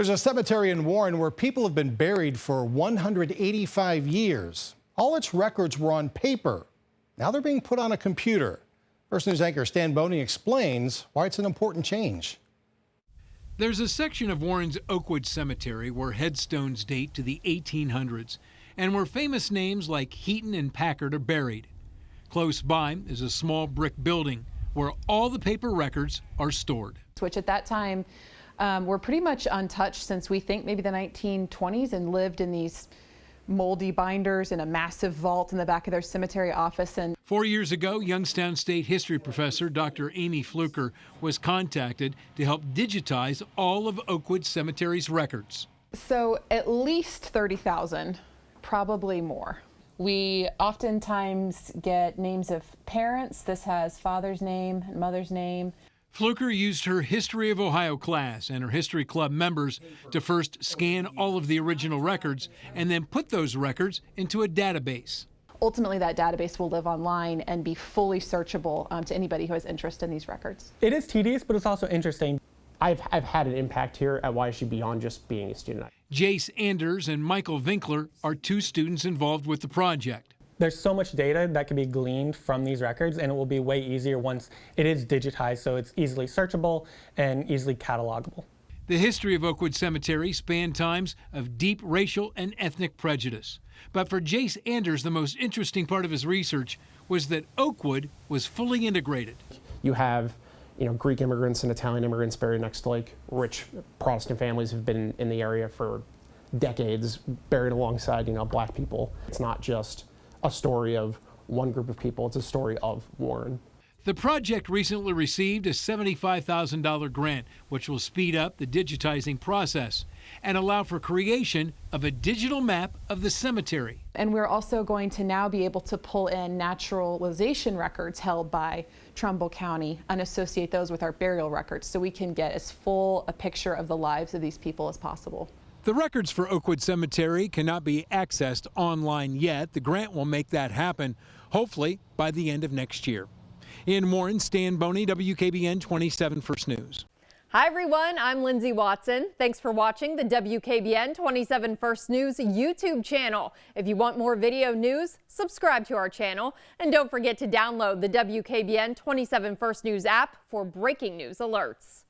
There's a cemetery in Warren where people have been buried for 185 years. All its records were on paper. Now they're being put on a computer. First News anchor Stan Boney explains why it's an important change. There's a section of Warren's Oakwood Cemetery where headstones date to the 1800s and where famous names like Heaton and Packard are buried. Close by is a small brick building where all the paper records are stored. Which at that time were pretty much untouched since we think maybe the 1920s, and lived in these moldy binders in a massive vault in the back of their cemetery office. And 4 years ago, Youngstown State history professor Dr. Amy Fluker was contacted to help digitize all of Oakwood Cemetery's records. So at least 30,000, probably more. We oftentimes get names of parents. This has father's name and mother's name. Fluker used her History of Ohio class and her History Club members to first scan all of the original records and then put those records into a database. Ultimately, that database will live online and be fully searchable to anybody who has interest in these records. It is tedious, but it's also interesting. I've had an impact here at YSU beyond just being a student. Jace Anders and Michael Winkler are two students involved with the project. There's so much data that can be gleaned from these records, and it will be way easier once it is digitized, so it's easily searchable and easily catalogable. The history of Oakwood Cemetery spanned times of deep racial and ethnic prejudice. But for Jace Anders, the most interesting part of his research was that Oakwood was fully integrated. You have Greek immigrants and Italian immigrants buried next to rich Protestant families who've been in the area for decades, buried alongside Black people. It's not just a story of one group of people, it's a story of Warren. The project recently received a $75,000 grant, which will speed up the digitizing process and allow for creation of a digital map of the cemetery. And we're also going to now be able to pull in naturalization records held by Trumbull County and associate those with our burial records, so we can get as full a picture of the lives of these people as possible. The records for Oakwood Cemetery cannot be accessed online yet. The grant will make that happen, hopefully by the end of next year. In Warren, Stan Boney, WKBN 27 First News. Hi everyone, I'm Lindsay Watson. Thanks for watching the WKBN 27 First News YouTube channel. If you want more video news, subscribe to our channel. And don't forget to download the WKBN 27 First News app for breaking news alerts.